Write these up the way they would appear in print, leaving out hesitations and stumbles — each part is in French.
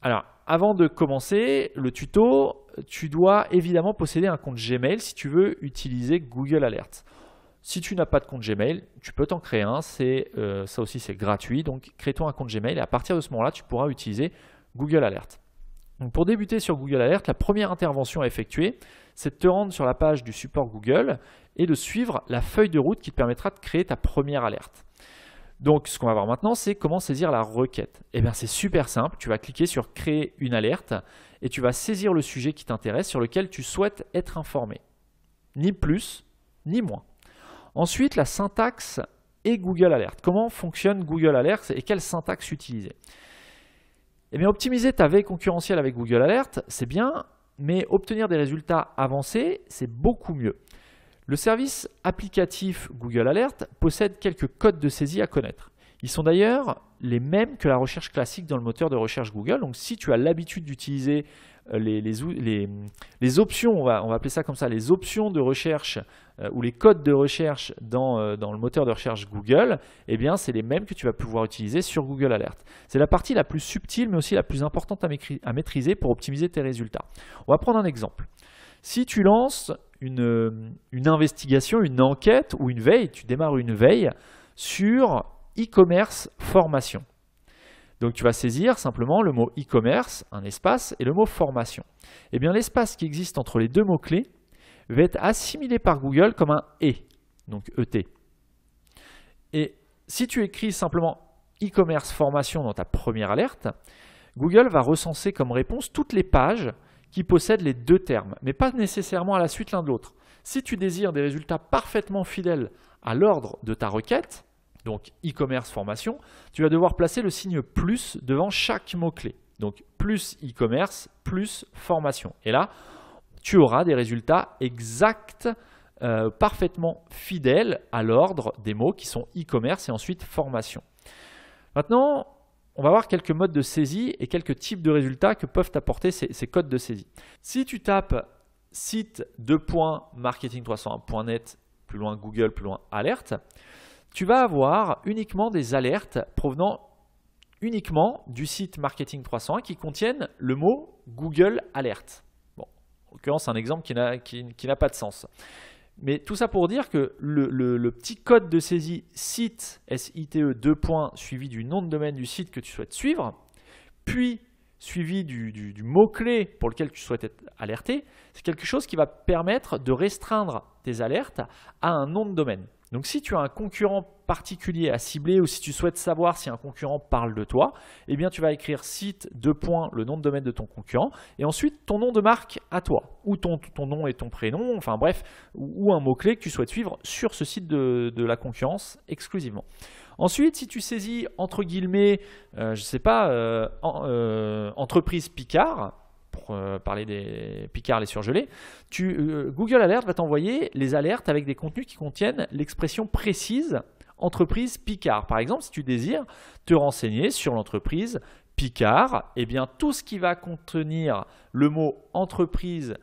Alors, avant de commencer le tuto, tu dois évidemment posséder un compte Gmail si tu veux utiliser Google Alerts. Si tu n'as pas de compte Gmail, tu peux t'en créer un, ça aussi c'est gratuit, donc crée-toi un compte Gmail et à partir de ce moment-là, tu pourras utiliser Google Alerts. Donc pour débuter sur Google Alerts, la première intervention à effectuer, c'est de te rendre sur la page du support Google et de suivre la feuille de route qui te permettra de créer ta première alerte. Donc ce qu'on va voir maintenant, c'est comment saisir la requête. Eh bien c'est super simple, tu vas cliquer sur créer une alerte et tu vas saisir le sujet qui t'intéresse sur lequel tu souhaites être informé. Ni plus, ni moins. Ensuite, la syntaxe et Google Alerts. Comment fonctionne Google Alerts et quelle syntaxe utiliser? Eh bien, optimiser ta veille concurrentielle avec Google Alerts, c'est bien, mais obtenir des résultats avancés, c'est beaucoup mieux. Le service applicatif Google Alerts possède quelques codes de saisie à connaître. Ils sont d'ailleurs les mêmes que la recherche classique dans le moteur de recherche Google. Donc, si tu as l'habitude d'utiliser les options, on va appeler ça comme ça, les options de recherche ou les codes de recherche dans le moteur de recherche Google, eh bien, c'est les mêmes que tu vas pouvoir utiliser sur Google Alerts. C'est la partie la plus subtile, mais aussi la plus importante à maîtriser pour optimiser tes résultats. On va prendre un exemple. Si tu lances une investigation, une enquête ou une veille, tu démarres une veille sur e-commerce formation. Donc tu vas saisir simplement le mot e-commerce, un espace, et le mot formation. Eh bien l'espace qui existe entre les deux mots-clés va être assimilé par Google comme un « et », donc « et ». Et si tu écris simplement e-commerce formation dans ta première alerte, Google va recenser comme réponse toutes les pages qui possèdent les deux termes, mais pas nécessairement à la suite l'un de l'autre. Si tu désires des résultats parfaitement fidèles à l'ordre de ta requête, donc e-commerce formation, tu vas devoir placer le signe plus devant chaque mot-clé. Donc plus e-commerce, plus formation. Et là, tu auras des résultats exacts, parfaitement fidèles à l'ordre des mots qui sont e-commerce et ensuite formation. Maintenant, on va voir quelques modes de saisie et quelques types de résultats que peuvent apporter ces codes de saisie. Si tu tapes site marketing301.net, plus loin Google, plus loin alerte, tu vas avoir uniquement des alertes provenant uniquement du site Marketing301 qui contiennent le mot Google Alert. Bon, en l'occurrence, c'est un exemple qui n'a pas de sens. Mais tout ça pour dire que le petit code de saisie site, S-I-T-E, 2 points, suivi du nom de domaine du site que tu souhaites suivre, puis suivi du mot-clé pour lequel tu souhaites être alerté, c'est quelque chose qui va permettre de restreindre tes alertes à un nom de domaine. Donc si tu as un concurrent particulier à cibler ou si tu souhaites savoir si un concurrent parle de toi, eh bien tu vas écrire site, 2 points, le nom de domaine de ton concurrent et ensuite ton nom de marque à toi, ou ton nom et ton prénom, enfin bref, ou un mot-clé que tu souhaites suivre sur ce site de la concurrence exclusivement. Ensuite, si tu saisis entre guillemets, je ne sais pas, entreprise Picard, pour parler des Picard les surgelés, Google Alert va t'envoyer les alertes avec des contenus qui contiennent l'expression précise entreprise Picard. Par exemple, si tu désires te renseigner sur l'entreprise Picard, eh bien tout ce qui va contenir le mot entreprise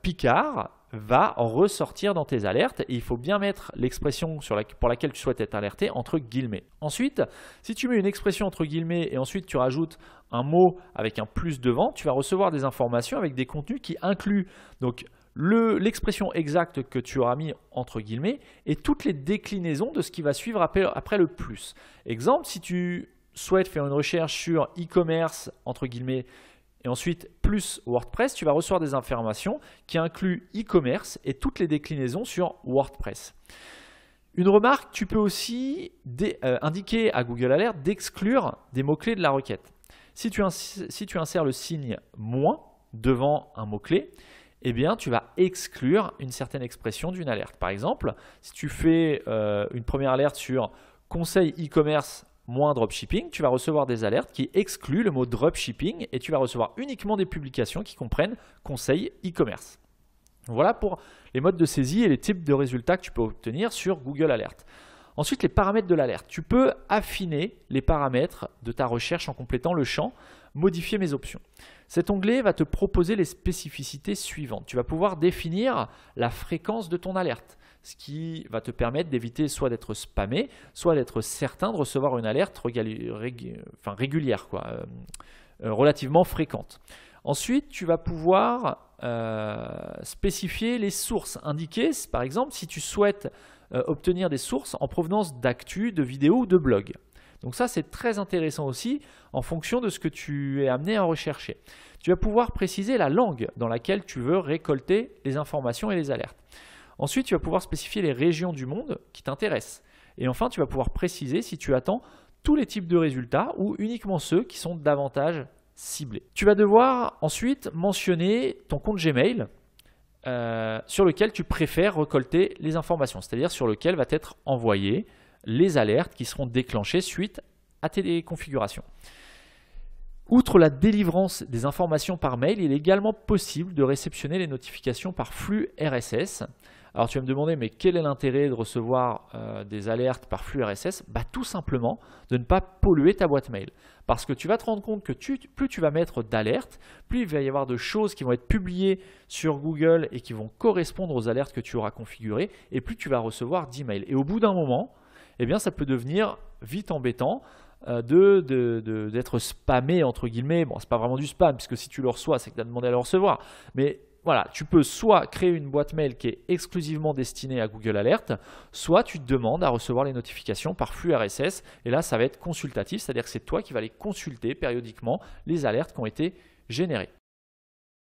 Picard va ressortir dans tes alertes et il faut bien mettre l'expression pour laquelle tu souhaites être alerté entre guillemets. Ensuite, si tu mets une expression entre guillemets et ensuite tu rajoutes un mot avec un plus devant, tu vas recevoir des informations avec des contenus qui incluent donc l'expression exacte que tu auras mis entre guillemets et toutes les déclinaisons de ce qui va suivre après le plus. Exemple, si tu souhaites faire une recherche sur e-commerce entre guillemets et ensuite plus WordPress, tu vas recevoir des informations qui incluent e-commerce et toutes les déclinaisons sur WordPress. Une remarque, tu peux aussi indiquer à Google Alert d'exclure des mots-clés de la requête. Si tu insères le signe moins devant un mot-clé, eh bien, tu vas exclure une certaine expression d'une alerte. Par exemple, si tu fais une première alerte sur conseil e-commerce moins dropshipping, tu vas recevoir des alertes qui excluent le mot dropshipping et tu vas recevoir uniquement des publications qui comprennent conseil e-commerce. Voilà pour les modes de saisie et les types de résultats que tu peux obtenir sur Google Alert. Ensuite, les paramètres de l'alerte. Tu peux affiner les paramètres de ta recherche en complétant le champ « Modifier mes options ». Cet onglet va te proposer les spécificités suivantes. Tu vas pouvoir définir la fréquence de ton alerte, ce qui va te permettre d'éviter soit d'être spammé, soit d'être certain de recevoir une alerte régulière, relativement fréquentes. Ensuite, tu vas pouvoir spécifier les sources, indiquer par exemple si tu souhaites obtenir des sources en provenance d'actu, de vidéos ou de blogs. Donc ça, c'est très intéressant aussi en fonction de ce que tu es amené à rechercher. Tu vas pouvoir préciser la langue dans laquelle tu veux récolter les informations et les alertes. Ensuite, tu vas pouvoir spécifier les régions du monde qui t'intéressent. Et enfin, tu vas pouvoir préciser si tu attends tous les types de résultats ou uniquement ceux qui sont davantage ciblés. Tu vas devoir ensuite mentionner ton compte Gmail sur lequel tu préfères récolter les informations, c'est-à-dire sur lequel va être envoyé les alertes qui seront déclenchées suite à tes configurations. Outre la délivrance des informations par mail, il est également possible de réceptionner les notifications par flux RSS. Alors tu vas me demander, mais quel est l'intérêt de recevoir des alertes par flux RSS? Tout simplement de ne pas polluer ta boîte mail. Parce que tu vas te rendre compte que plus tu vas mettre d'alertes, plus il va y avoir de choses qui vont être publiées sur Google et qui vont correspondre aux alertes que tu auras configurées, et plus tu vas recevoir d'emails. Et au bout d'un moment, eh bien, ça peut devenir vite embêtant d'être spammé, entre guillemets. Bon, c'est pas vraiment du spam, puisque si tu le reçois, c'est que tu as demandé à le recevoir. Mais voilà, tu peux soit créer une boîte mail qui est exclusivement destinée à Google Alert, soit tu te demandes à recevoir les notifications par flux RSS. Et là, ça va être consultatif, c'est-à-dire que c'est toi qui vas aller consulter périodiquement les alertes qui ont été générées.